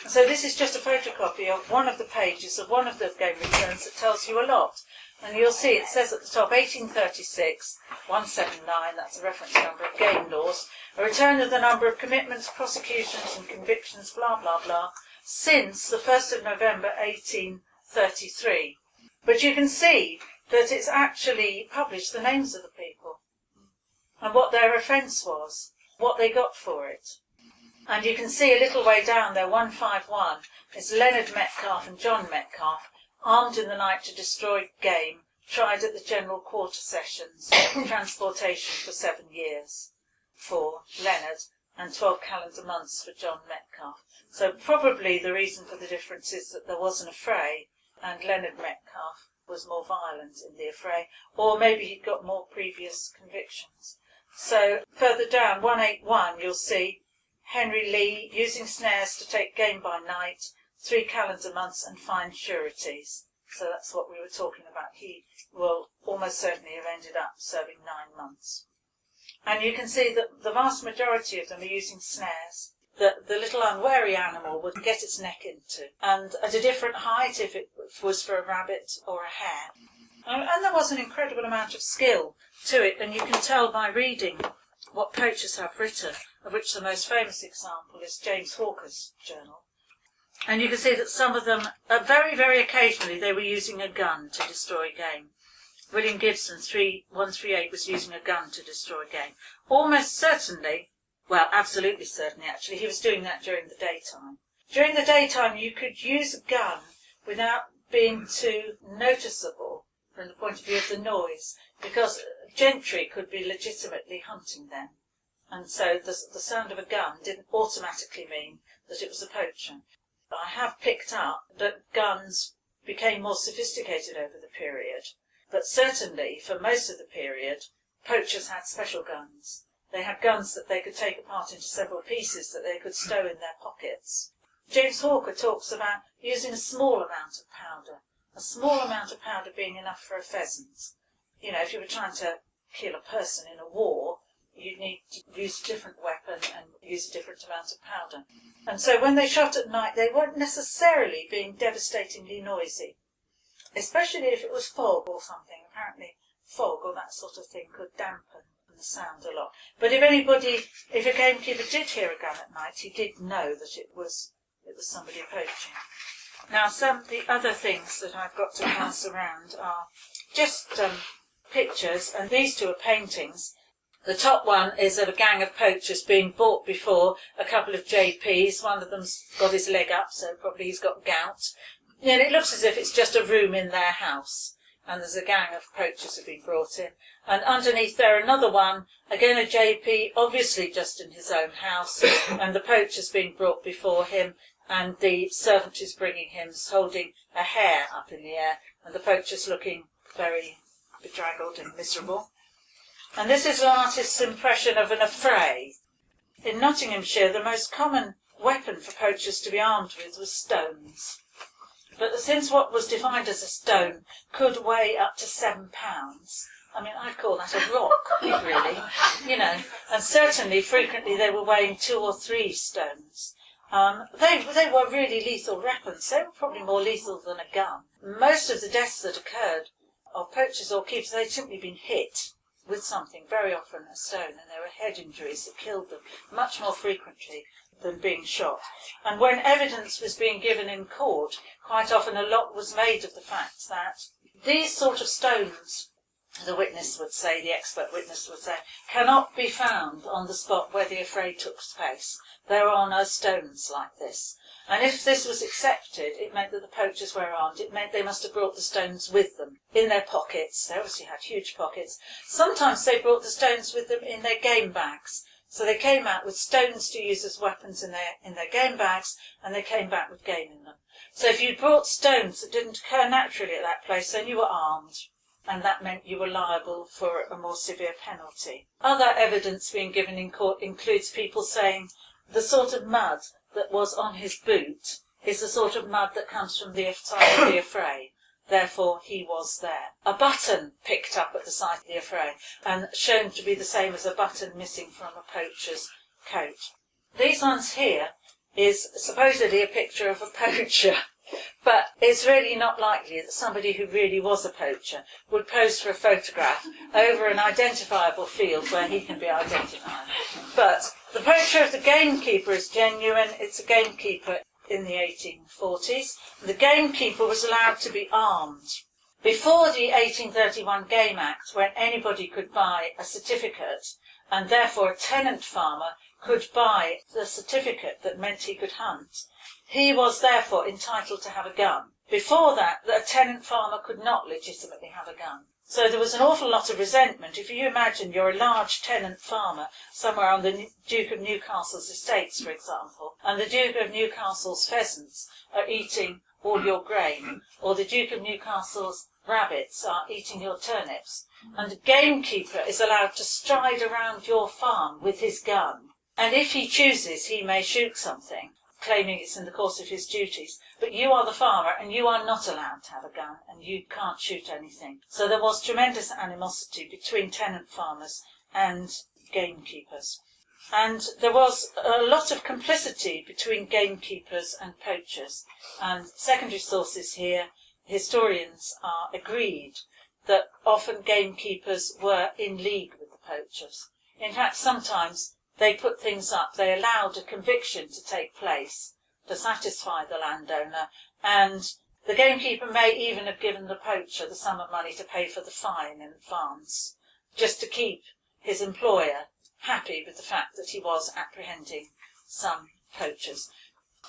So this is just a photocopy of one of the pages of one of the game returns that tells you a lot. And you'll see it says at the top 1836, 179, that's a reference number of game laws, a return of the number of commitments, prosecutions and convictions, blah, blah, blah, since the 1st of November 1833. But you can see that it's actually published the names of the people and what their offence was, what they got for it. And you can see a little way down there, 151, is Leonard Metcalfe and John Metcalfe, armed in the night to destroy game, tried at the General Quarter Sessions, transportation for 7 years for Leonard, and 12 calendar months for John Metcalfe. So probably the reason for the difference is that there wasn't a fray, and Leonard Metcalfe was more violent in the affray, or maybe he'd got more previous convictions. So further down, 181, you'll see Henry Lee using snares to take game by night, 3 calendar months and fine sureties. So that's what we were talking about. He will almost certainly have ended up serving 9 months. And you can see that the vast majority of them are using snares that the little unwary animal would get its neck into, and at a different height if it was for a rabbit or a hare. And there was an incredible amount of skill to it, and you can tell by reading what poachers have written, of which the most famous example is James Hawker's journal. And you can see that some of them, very, very occasionally, they were using a gun to destroy game. William Gibson, 138, was using a gun to destroy game. Almost certainly, well, absolutely certainly actually, he was doing that during the daytime. During the daytime you could use a gun without being too noticeable from the point of view of the noise, because gentry could be legitimately hunting then. And so the sound of a gun didn't automatically mean that it was a poacher. But I have picked up that guns became more sophisticated over the period, but certainly for most of the period, poachers had special guns. They had guns that they could take apart into several pieces that they could stow in their pockets. James Hawker talks about using a small amount of powder, a small amount of powder being enough for a pheasant. You know, if you were trying to kill a person in a war, you'd need to use a different weapon and use a different amount of powder. And so when they shot at night, they weren't necessarily being devastatingly noisy, especially if it was fog or something. Apparently fog or that sort of thing could dampen the sound a lot. But if a gamekeeper did hear a gun at night, he did know that it was somebody poaching. Now, some of the other things that I've got to pass around are just pictures, and these two are paintings. The top one is of a gang of poachers being bought before a couple of JPs. One of them's got his leg up, so probably he's got gout. And it looks as if it's just a room in their house, and there's a gang of poachers have been brought in. And underneath there, another one, again a JP, obviously just in his own house, and the poachers being brought before him, and the servant is bringing him, holding a hare up in the air, and the poachers looking very bedraggled and miserable. And this is an artist's impression of an affray. In Nottinghamshire, the most common weapon for poachers to be armed with was stones. But since what was defined as a stone could weigh up to 7 pounds, I mean, I'd call that a rock, really, you know, and certainly, frequently, they were weighing 2 or 3 stones. They were really lethal weapons. They were probably more lethal than a gun. Most of the deaths that occurred of poachers or keepers, they'd simply been hit with something, very often a stone, and there were head injuries that killed them much more frequently than being shot. And when evidence was being given in court, quite often a lot was made of the fact that these sort of stones, the witness would say, the expert witness would say, cannot be found on the spot where the affray took place. There are no stones like this. And if this was accepted, it meant that the poachers were armed. It meant they must have brought the stones with them in their pockets. They obviously had huge pockets. Sometimes they brought the stones with them in their game bags. So they came out with stones to use as weapons in their game bags, and they came back with game in them. So if you brought stones that didn't occur naturally at that place, then you were armed, and that meant you were liable for a more severe penalty. Other evidence being given in court includes people saying the sort of mud that was on his boot is the sort of mud that comes from the site of the affray. Therefore, he was there. A button picked up at the site of the affray and shown to be the same as a button missing from a poacher's coat. These ones here is supposedly a picture of a poacher. But it's really not likely that somebody who really was a poacher would pose for a photograph over an identifiable field where he can be identified. But the portrait of the gamekeeper is genuine. It's a gamekeeper in the 1840s. The gamekeeper was allowed to be armed. Before the 1831 Game Act, when anybody could buy a certificate, and therefore a tenant farmer could buy the certificate that meant he could hunt, he was therefore entitled to have a gun. Before that, a tenant farmer could not legitimately have a gun. So there was an awful lot of resentment. If you imagine you're a large tenant farmer somewhere on the Duke of Newcastle's estates, for example, and the Duke of Newcastle's pheasants are eating all your grain, or the Duke of Newcastle's rabbits are eating your turnips, and the gamekeeper is allowed to stride around your farm with his gun, and if he chooses he may shoot something, claiming it's in the course of his duties, but you are the farmer and you are not allowed to have a gun and you can't shoot anything. So there was tremendous animosity between tenant farmers and gamekeepers. And there was a lot of complicity between gamekeepers and poachers. And secondary sources here, historians are agreed that often gamekeepers were in league with the poachers. In fact, sometimes they put things up, they allowed a conviction to take place to satisfy the landowner, and the gamekeeper may even have given the poacher the sum of money to pay for the fine in advance, just to keep his employer happy with the fact that he was apprehending some poachers.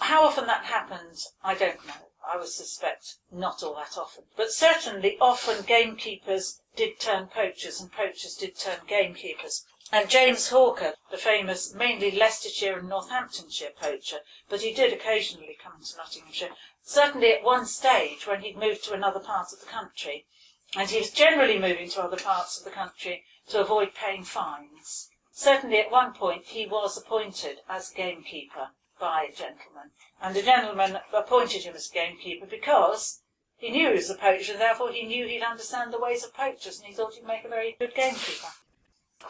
How often that happened, I don't know. I would suspect not all that often. But certainly often gamekeepers did turn poachers and poachers did turn gamekeepers. And James Hawker, the famous mainly Leicestershire and Northamptonshire poacher, but he did occasionally come to Nottinghamshire, certainly at one stage when he'd moved to another part of the country, and he was generally moving to other parts of the country to avoid paying fines. Certainly at one point he was appointed as gamekeeper by a gentleman, and the gentleman appointed him as gamekeeper because he knew he was a poacher, and therefore he knew he'd understand the ways of poachers, and he thought he'd make a very good gamekeeper.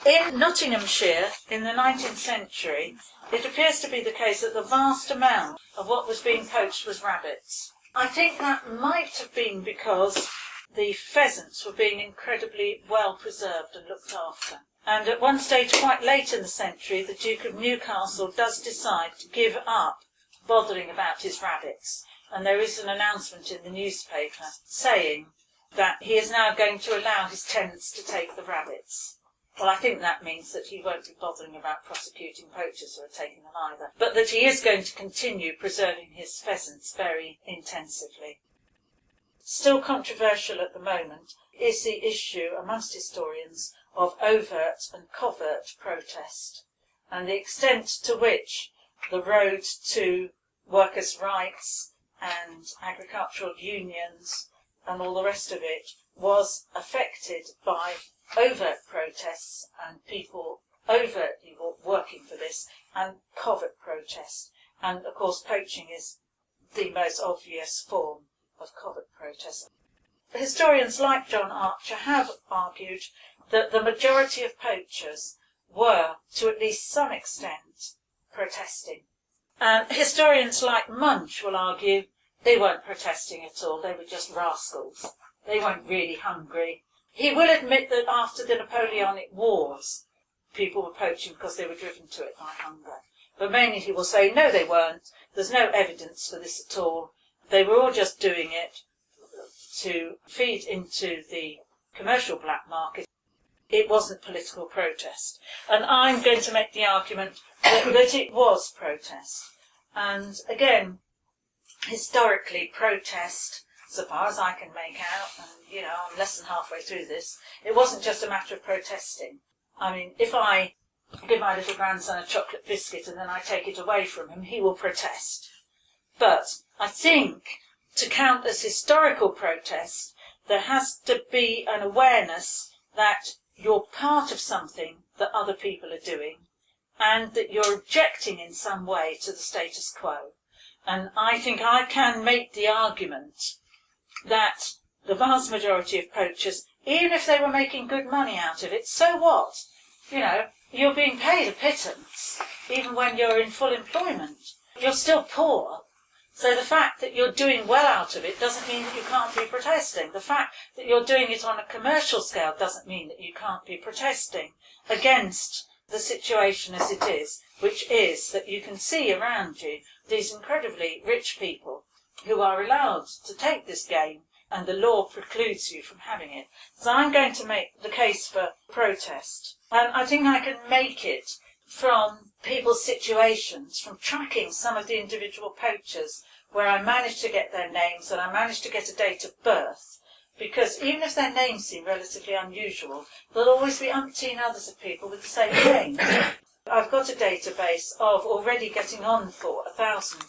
In Nottinghamshire, in the 19th century, it appears to be the case that the vast amount of what was being poached was rabbits. I think that might have been because the pheasants were being incredibly well preserved and looked after. And at one stage, quite late in the century, the Duke of Newcastle does decide to give up bothering about his rabbits. And there is an announcement in the newspaper saying that he is now going to allow his tenants to take the rabbits. Well, I think that means that he won't be bothering about prosecuting poachers who are taking them either, but that he is going to continue preserving his pheasants very intensively. Still controversial at the moment is the issue amongst historians of overt and covert protest, and the extent to which the road to workers' rights and agricultural unions and all the rest of it was affected by overt protests and people overtly working for this, and covert protest. And of course poaching is the most obvious form of covert protest. Historians like John Archer have argued that the majority of poachers were, to at least some extent, protesting. And historians like Munch will argue they weren't protesting at all, they were just rascals. They weren't really hungry. He will admit that after the Napoleonic Wars, people were poaching because they were driven to it by hunger. But mainly he will say, no, they weren't. There's no evidence for this at all. They were all just doing it to feed into the commercial black market. It wasn't political protest. And I'm going to make the argument that it was protest. And again, historically, protest, so far as I can make out, and I'm less than halfway through this, it wasn't just a matter of protesting. I mean, if I give my little grandson a chocolate biscuit and then I take it away from him, he will protest. But I think to count as historical protest, there has to be an awareness that you're part of something that other people are doing, and that you're objecting in some way to the status quo. And I think I can make the argument that the vast majority of poachers, even if they were making good money out of it, so what? You're being paid a pittance, even when you're in full employment. you're still poor. So the fact that you're doing well out of it doesn't mean that you can't be protesting. The fact that you're doing it on a commercial scale doesn't mean that you can't be protesting against the situation as it is, which is that you can see around you these incredibly rich people who are allowed to take this game and the law precludes you from having it. So I'm going to make the case for protest. And I think I can make it from people's situations, from tracking some of the individual poachers where I managed to get their names and I managed to get a date of birth. Because even if their names seem relatively unusual, there'll always be umpteen others of people with the same name. I've got a database of already getting on for 1,000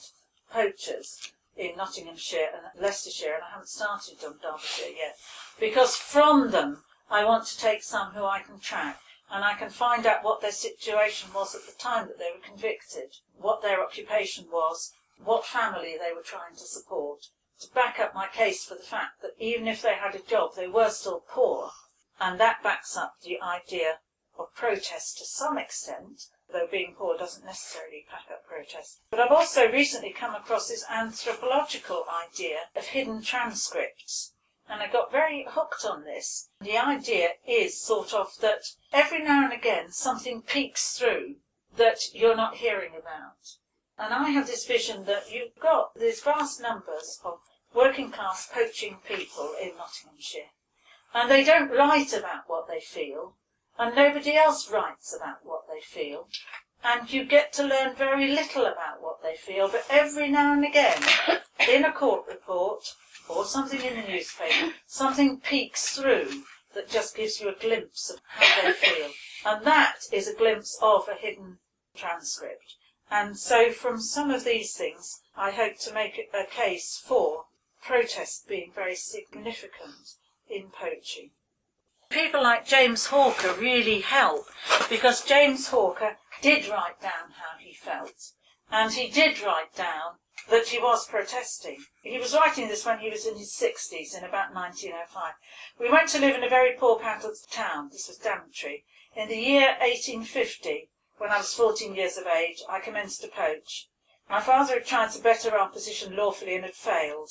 poachers in Nottinghamshire and Leicestershire, and I haven't started on Derbyshire yet. Because from them, I want to take some who I can track, and I can find out what their situation was at the time that they were convicted, what their occupation was, what family they were trying to support, to back up my case for the fact that even if they had a job, they were still poor. And that backs up the idea of protest to some extent, though being poor doesn't necessarily back up protest. But I've also recently come across this anthropological idea of hidden transcripts. And I got very hooked on this. The idea is sort of that every now and again something peeks through that you're not hearing about. And I have this vision that you've got these vast numbers of working class poaching people in Nottinghamshire. And they don't write about what they feel, and nobody else writes about what they feel. And you get to learn very little about what they feel, but every now and again, in a court report, or something in the newspaper, something peeks through that just gives you a glimpse of how they feel. And that is a glimpse of a hidden transcript. And so from some of these things, I hope to make a case for protest being very significant in poaching. People like James Hawker really help, because James Hawker did write down how he felt. And he did write down that he was protesting. He was writing this when he was in his 60s, in about 1905. We went to live in a very poor part of the town, this was Gentry. In the year 1850, when I was 14 years of age, I commenced to poach. My father had tried to better our position lawfully and had failed.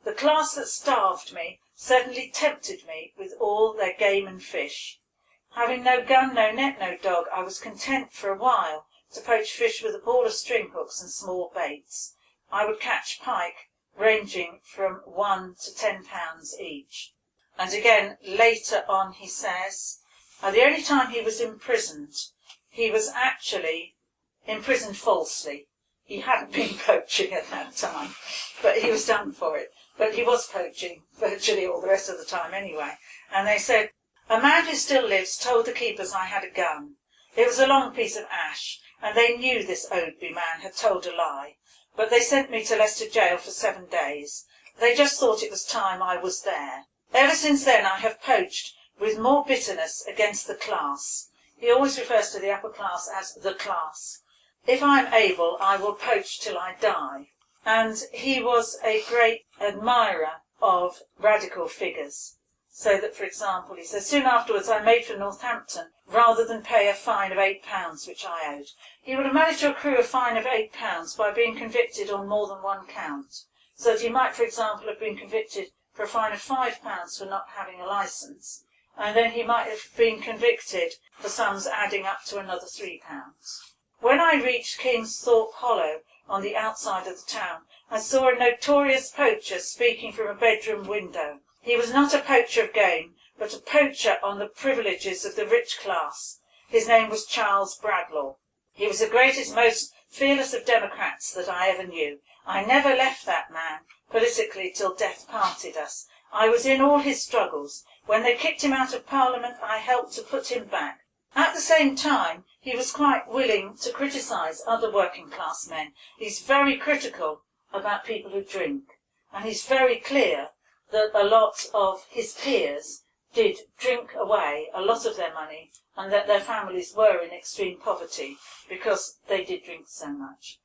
The class that starved me certainly tempted me with all their game and fish. Having no gun, no net, no dog, I was content for a while to poach fish with a ball of string hooks and small baits. I would catch pike ranging from £1 to £10 each. And again, later on he says, the only time he was imprisoned, he was actually imprisoned falsely. He hadn't been poaching at that time, but he was done for it. But he was poaching virtually all the rest of the time anyway. And they said, a man who still lives told the keepers I had a gun. It was a long piece of ash, and they knew this Oadby man had told a lie. But they sent me to Leicester jail for 7 days. They just thought it was time I was there. Ever since then I have poached with more bitterness against the class. He always refers to the upper class as the class. If I am able, I will poach till I die. And he was a great admirer of radical figures. So that, for example, he says, soon afterwards I made for Northampton, rather than pay a fine of £8 which I owed. He would have managed to accrue a fine of £8 by being convicted on more than one count. So that he might, for example, have been convicted for a fine of £5 for not having a licence. And then he might have been convicted for sums adding up to another £3. When I reached Kingsthorpe Hollow, on the outside of the town, I saw a notorious poacher speaking from a bedroom window. He was not a poacher of game, but a poacher on the privileges of the rich class. His name was Charles Bradlaugh. He was the greatest, most fearless of democrats that I ever knew. I never left that man, politically, till death parted us. I was in all his struggles. When they kicked him out of Parliament, I helped to put him back. At the same time, he was quite willing to criticise other working class men. He's very critical about people who drink. And he's very clear that a lot of his peers did drink away a lot of their money and that their families were in extreme poverty because they did drink so much.